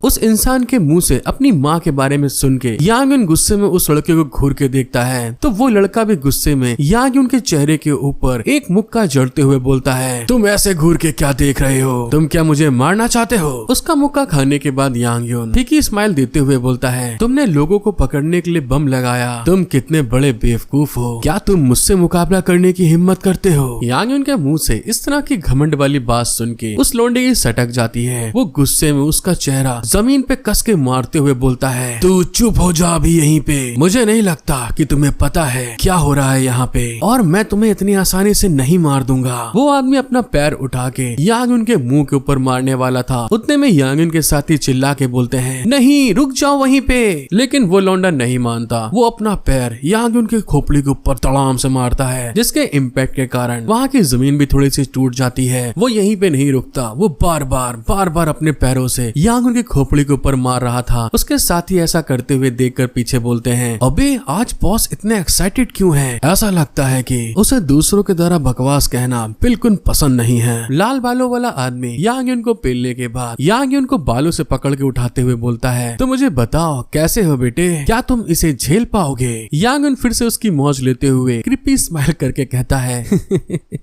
उस इंसान के मुंह से अपनी माँ के बारे में सुन के यांग गुस्से में उस लड़के को घूर के देखता है तो वो लड़का भी गुस्से में यांग के चेहरे के ऊपर एक मुक्का जड़ते हुए बोलता है, तुम ऐसे घूर के क्या देख रहे हो? तुम क्या मुझे मारना चाहते हो? उसका मुक्का खाने के बाद यांग फीकी स्माइल देते हुए बोलता है, तुमने लोगों को पकड़ने के लिए बम लगाया। तुम कितने बड़े बेवकूफ हो। क्या तुम मुझसे मुकाबला करने की हिम्मत करते हो? यांग के मुंह से इस तरह की घमंड वाली बात सुन के उस लौंडे की सटक जाती है। वो गुस्से में उसका चेहरा जमीन पे कस के मारते हुए बोलता है, तू चुप हो जा अभी यहीं पे। मुझे नहीं लगता कि तुम्हें पता है क्या हो रहा है यहाँ पे, और मैं तुम्हें इतनी आसानी से नहीं मार दूंगा। वो आदमी अपना पैर उठा के यांग उनके मुंह के ऊपर मारने वाला था। उतने में यांग उनके साथी चिल्ला के बोलते हैं, नहीं रुक जाओ वहीं पे। लेकिन वो लौंडा नहीं मानता। वो अपना पैर यांग उनके खोपड़ी के ऊपर तड़ाम से मारता है, जिसके इम्पैक्ट के कारण वहाँ की जमीन भी थोड़ी सी टूट जाती है। वो यहीं पे नहीं रुकता। वो बार बार अपने पैरों से यांग उनकी खोपड़ी के ऊपर मार रहा था। उसके साथी ऐसा करते हुए देखकर पीछे बोलते हैं, अबे आज बॉस इतने एक्साइटेड क्यों है? ऐसा लगता है कि उसे दूसरों के द्वारा बकवास कहना बिल्कुल पसंद नहीं है। लाल बालों वाला आदमी यांग को पेलने के बाद यांग को बालों से पकड़ के उठाते हुए बोलता है, तो मुझे बताओ कैसे हो बेटे, क्या तुम इसे झेल पाओगे? यांग फिर से उसकी मौज लेते हुए क्रिपी स्माइल करके कहता है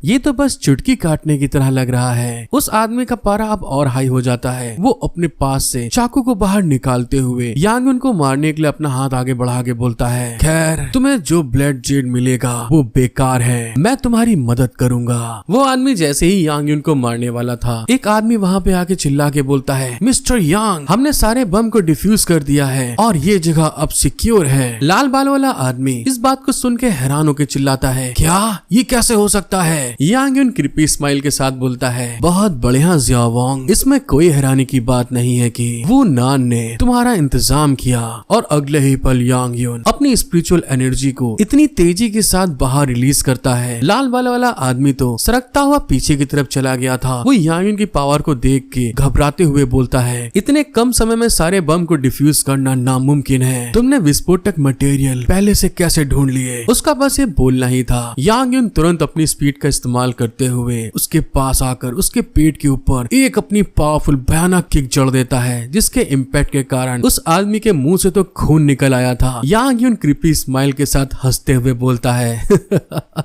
ये तो बस चुटकी काटने की तरह लग रहा है। उस आदमी का पारा अब और हाई हो जाता है। वो अपने पास से चाकू को बाहर निकालते हुए यांग उनको मारने के लिए अपना हाथ आगे बढ़ा के बोलता है, खैर तुम्हें जो ब्लड जेड मिलेगा वो बेकार है, मैं तुम्हारी मदद करूंगा। वो आदमी जैसे ही यांग उनको मारने वाला था, एक आदमी वहाँ पे आके चिल्ला के बोलता है, मिस्टर यांग हमने सारे बम को डिफ्यूज कर दिया है और ये जगह अब सिक्योर है। लाल बाल वाला आदमी इस बात को सुन के हैरान होकर चिल्लाता है, क्या ये कैसे हो सकता है? यांग उन क्रिपी स्माइल के साथ बोलता है, बहुत बढ़िया जियाओ वांग, इसमें कोई हैरानी की बात नहीं है कि वो नान ने तुम्हारा इंतजाम किया। और अगले ही पल यांग यून अपनी स्पिरिचुअल एनर्जी को इतनी तेजी के साथ बाहर रिलीज करता है। लाल बाल वाला आदमी तो सरकता हुआ पीछे की तरफ चला गया था। वो यांग यून की पावर को देख के घबराते हुए बोलता है, इतने कम समय में सारे बम को डिफ्यूज करना नामुमकिन है। तुमने विस्फोटक मटेरियल पहले से कैसे ढूंढ लिए? उसका बस ये बोलना ही था। यांग यून तुरंत अपनी स्पीड का इस्तेमाल करते हुए उसके पास आकर उसके पेट के ऊपर एक अपनी पावरफुल भयानक किक जड़ देता है, जिसके इम्पैक्ट के कारण उस आदमी के मुंह से तो खून निकल आया था। यांग यून क्रिपी स्माइल के साथ हंसते हुए बोलता है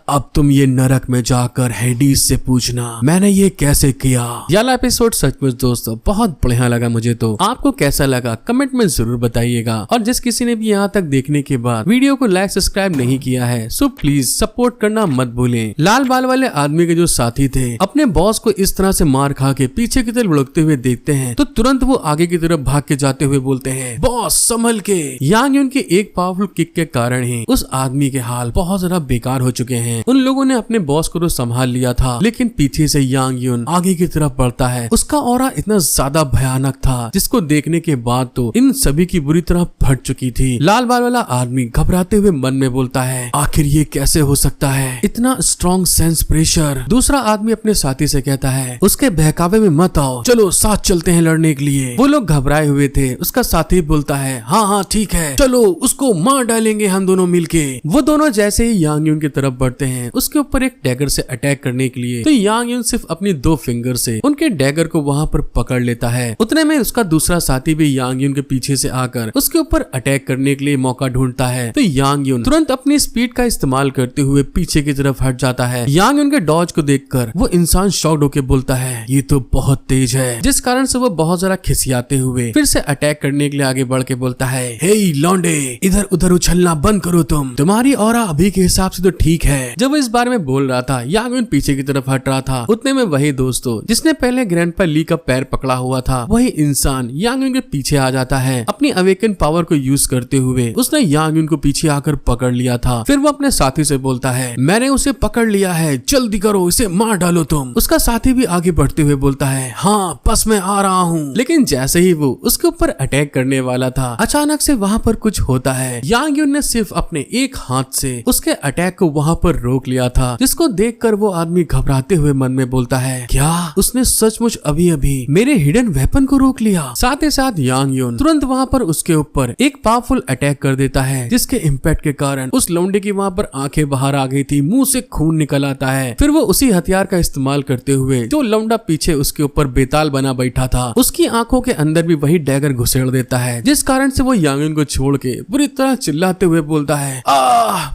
अब तुम ये नरक में जाकर हेडीज से पूछना मैंने ये कैसे किया। वाला एपिसोड सचमुच दोस्तों बहुत बढ़िया लगा मुझे। तो आपको कैसा लगा कमेंट में जरूर बताइएगा, और जिस किसी ने भी यहाँ तक देखने के बाद वीडियो को लाइक सब्सक्राइब नहीं किया है सो प्लीज सपोर्ट करना मत भूलें। लाल बाल वाले आदमी के जो साथी थे अपने बॉस को इस तरह से मार खा के पीछे की तरफ लुढ़कते हुए देखते हैं तो तुरंत वो आगे की तरफ भाग के जाते हुए बोलते हैं, बॉस संभल के। यांग यून के एक पावरफुल किक के कारण ही उस आदमी के हाल बहुत ज्यादा बेकार हो चुके हैं। उन लोगों ने अपने बॉस को तो संभाल लिया था, लेकिन पीछे से यांग यून आगे की तरफ बढ़ता है। उसका ऑरा इतना ज्यादा भयानक था जिसको देखने के बाद तो इन सभी की बुरी तरह फट चुकी थी। लाल बाल वाला आदमी घबराते हुए मन में बोलता है, आखिर ये कैसे हो सकता है, इतना स्ट्रॉन्ग सेंस प्रेशर। दूसरा आदमी अपने साथी से कहता है, उसके बहकावे में मत आओ, चलो साथ चलते हैं लड़ने के लिए। वो लोग घबराए हुए थे। उसका साथी बोलता है, हाँ हाँ ठीक है, चलो उसको मार डालेंगे हम दोनों मिलके। वो दोनों जैसे ही यांग यून की तरफ बढ़ते हैं उसके ऊपर एक डैगर से अटैक करने के लिए, तो यांग यून सिर्फ अपनी 2 फिंगर से उनके डैगर को वहाँ पर पकड़ लेता है। उतने में उसका दूसरा साथी भी यांग यून के पीछे से आकर उसके ऊपर अटैक करने के लिए मौका ढूंढता है, तो यांग यून तुरंत अपनी स्पीड का इस्तेमाल करते हुए पीछे की तरफ हट जाता है। यांग यून के डॉज को देखकर वो इंसान शॉक्ड होकर बोलता है, ये तो बहुत तेज है, जिस कारण से वो बहुत ज्यादा खिसिया खिसियाते हुए फिर से अटैक करने के लिए आगे बढ़ के बोलता है, हे लौंडे, इधर उधर उछलना बंद करो, तुम्हारी ऑरा अभी के हिसाब से तो ठीक है। जब वो इस बारे में बोल रहा था, यांग यून पीछे की तरफ हट रहा था। उतने में वही दोस्तों जिसने पहले ग्रैंडपा ली का पैर पकड़ा हुआ था, वही इंसान यांग यून के पीछे आ जाता है। अपनी अवेकन पावर को यूज करते हुए उसने यांग यून को पीछे आकर पकड़ लिया था। फिर वो अपने साथी से बोलता है, मैंने उसे पकड़ लिया है, जल्दी करो, इसे मार डालो तुम। उसका साथी भी आगे बढ़ते हुए बोलता है, हाँ बस मैं आ रहा हूँ। लेकिन जैसे ही वो उसके ऊपर अटैक करने वाला था, अचानक से वहाँ पर कुछ होता है। यांग यून ने सिर्फ अपने एक हाथ से उसके अटैक को वहाँ पर रोक लिया था, जिसको देखकर वो आदमी घबराते हुए मन में बोलता है, क्या उसने सचमुच अभी अभी मेरे हिडन वेपन को रोक लिया। साथ ही साथ यांग यून तुरंत वहाँ पर उसके ऊपर एक पावरफुल अटैक कर देता है, जिसके इम्पैक्ट के कारण उस लौंडे की वहाँ पर आंखें बाहर आ गई थी, मुंह से खून निकल आता है। फिर वो उसी हथियार का इस्तेमाल करते हुए जो लौंडा पीछे उसके ऊपर बेताल बना बैठा था, उसकी आंखों के अंदर भी वही डैगर घुसेड़ देता है, जिस कारण से वो यांग यून को छोड़ के बुरी तरह चिल्लाते हुए बोलता है,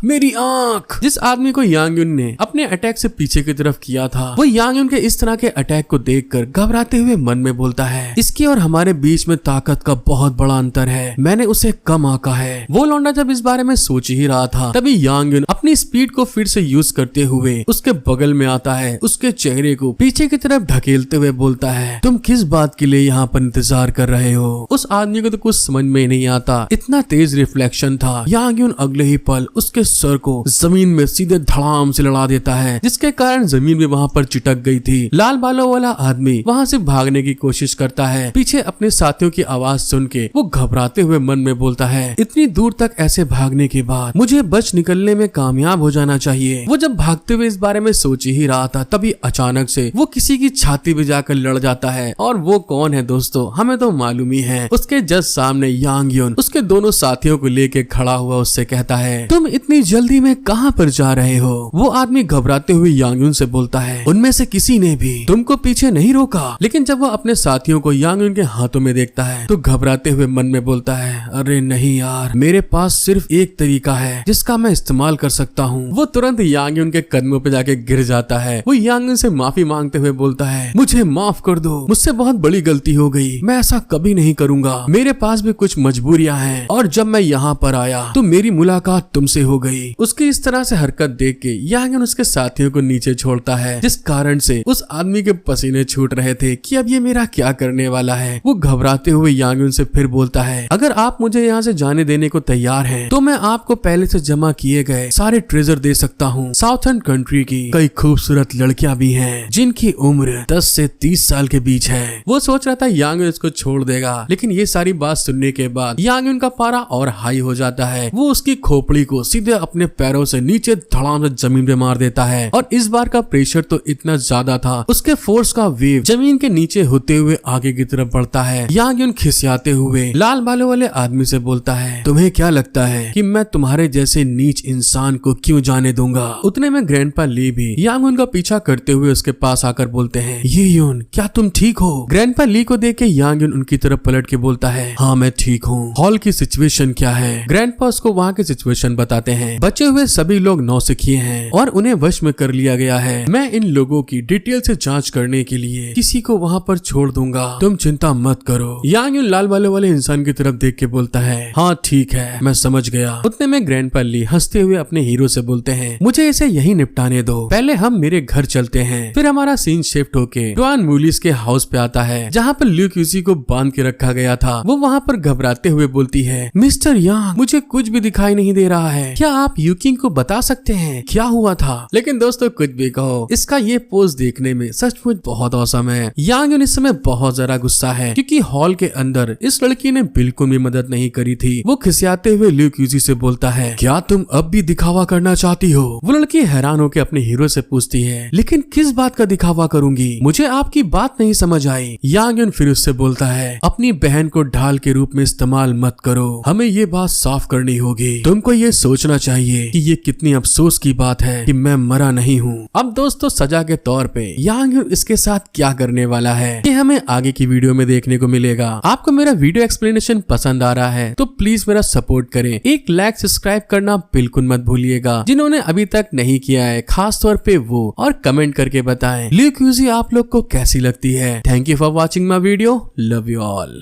मेरी आंख। जिस आदमी को यांग यून ने अपने अटैक से पीछे की तरफ किया था, वो यांग यून के इस तरह के अटैक को देखकर घबराते हुए मन में बोलता है, इसके और हमारे बीच में ताकत का बहुत बड़ा अंतर है, मैंने उसे कम आंका है। वो लौंडा जब इस बारे में सोच ही रहा था, तभी यांग यून अपनी स्पीड को फिर से यूज करते हुए उसके बगल में आता है, उसके चेहरे को पीछे की तरफ ढकेलते हुए बोलता है, तुम किस बात के लिए यहाँ पर इंतजार कर रहे हो। उस आदमी को तो कुछ समझ में नहीं आता, इतना तेज रिफ्लेक्शन था। यांग यून अगले ही पल उसके सर को जमीन में सीधे धड़ाम से लड़ा देता है, जिसके कारण जमीन भी वहाँ पर चिटक गई थी। लाल बालों वाला आदमी वहाँ से भागने की कोशिश करता है। पीछे अपने साथियों की आवाज सुन के वो घबराते हुए मन में बोलता है, इतनी दूर तक ऐसे भागने के बाद मुझे बच निकलने में कामयाब हो जाना चाहिए। वो जब भागते हुए इस बारे में सोच ही रहा था, तभी अचानक से वो किसी की छाती पे जाकर लड़ जाता है। और वो कौन है दोस्तों, हमें तो मालूम ही है। उसके जस्ट सामने यांग यून उसके दोनों साथियों को लेके खड़ा हुआ उससे कहता है, तुम इतनी जल्दी में कहाँ पर जा रहे हो। वो आदमी घबराते हुए यांग यून से बोलता है, उनमें से किसी ने भी तुमको पीछे नहीं रोका। लेकिन जब वो अपने साथियों को यांग यून के हाथों में देखता है, तो घबराते हुए मन में बोलता है, अरे नहीं यार, मेरे पास सिर्फ एक तरीका है जिसका मैं इस्तेमाल कर सकता हूँ। वो तुरंत यांग यून के कदमों पे जाके गिर जाता है। वो यांग यून से माफी मांगते हुए बोलता है, मुझे माफ कर दो, मुझसे बहुत बड़ी गलती हो गई, मैं ऐसा कभी नहीं करूंगा, मेरे पास भी कुछ मजबूरियां हैं, और जब मैं यहाँ पर आया तो मेरी मुलाकात तुमसे हो गई। उसकी इस तरह से हरकत देख के यांग यून उसके साथियों को नीचे छोड़ता है, जिस कारण से उस आदमी के पसीने छूट रहे थे कि अब ये मेरा क्या करने वाला है। वो घबराते हुए यांग यून से फिर बोलता है, अगर आप मुझे यहाँ से जाने देने को तैयार हैं, तो मैं आपको पहले से जमा किए गए सारे ट्रेजर दे सकता हूँ। साउथर्न कंट्री की कई खूबसूरत लड़कियां भी हैं, जिनकी उम्र 10 से 30 साल के बीच है। वो सोच रहा था यांग यून इसको छोड़ देगा, लेकिन ये सारी बात सुनने के बाद यांग यून का पारा और हाई हो जाता है। वो उसकी खोपड़ी को सीधे अपने पैरों से नीचे धड़ाम से जमीन पे मार देता है, और इस बार का प्रेशर तो इतना ज्यादा था, उसके फोर्स का वेव जमीन के नीचे होते हुए आगे की तरफ बढ़ता है। यांग यून खिसियाते हुए लाल बालों वाले आदमी से बोलता है, तुम्हें क्या लगता है कि मैं तुम्हारे जैसे नीच इंसान को क्यों जाने दूंगा। उतने में ग्रैंडपा ली भी यांग यून का पीछा करते हुए उसके पास आकर बोलते हैं, ये यून, क्या तुम ठीक हो। ग्रैंडपा ली को देख के यांग यून उनकी तरफ पलट के बोलता है, हाँ मैं ठीक हूँ। हॉल की सिचुएशन क्या है। ग्रैंडपा उसको वहाँ की सिचुएशन बताते हैं। बचे हुए सभी लोग नौसिखिए हैं और उन्हें वश में कर लिया गया है। मैं इन लोगों की डिटेल से जांच करने के लिए किसी को वहाँ पर छोड़ दूंगा, तुम चिंता मत करो। यांग यून लाल बालों वाले इंसान की तरफ देख के बोलता है, हाँ ठीक है, मैं समझ गया। उतने में ग्रैंडपा ली हंसते हुए अपने हीरो से बोलते हैं, मुझे इसे यही निपटाने दो, पहले हम मेरे घर चलते हैं। फिर हमारा सीन शिफ्ट होके डुआन मूलिस के हाउस पे आता है, जहाँ पर ल्यू क्यूसी को बांध के रखा गया था। वो वहाँ पर घबराते हुए बोलती है, मिस्टर यांग, मुझे कुछ भी दिखाई नहीं दे रहा है, क्या आप यूकिंग को बता सकते हैं क्या हुआ था। लेकिन दोस्तों कुछ भी कहो, इसका ये पोज देखने में सचमुच बहुत औसम है। यांग यून इस समय बहुत ज्यादा गुस्सा है, क्योंकि हॉल के अंदर इस लड़की ने बिल्कुल भी मदद नहीं करी थी। वो खिसियाते हुए ल्यू क्यूसी से बोलता है, क्या तुम अब भी दिखावा करना चाहती हो। वो लड़की हैरान होकर अपने हीरो से पूछती है, लेकिन किस बात का दिखावा करूंगी, मुझे आपकी बात नहीं समझ आई। यांग यून फिर उससे बोलता है, अपनी बहन को ढाल के रूप में इस्तेमाल मत करो, हमें ये बात साफ करनी होगी। तुमको ये सोचना चाहिए कि ये कितनी अफसोस की बात है कि मैं मरा नहीं हूँ। अब दोस्तों सजा के तौर पे यांग यून इसके साथ क्या करने वाला है, ये हमें आगे की वीडियो में देखने को मिलेगा। आपको मेरा वीडियो एक्सप्लेनेशन पसंद आ रहा है तो प्लीज मेरा सपोर्ट करें, एक लाइक सब्सक्राइब करना बिल्कुल मत भूलिएगा। जिन्होंने अभी तक नहीं किया है खास तौर पे वो, और कमेंट करके बताएं ल्यू क्यूसी आप लोग को कैसी लगती है। Thank you for watching my video, love you all.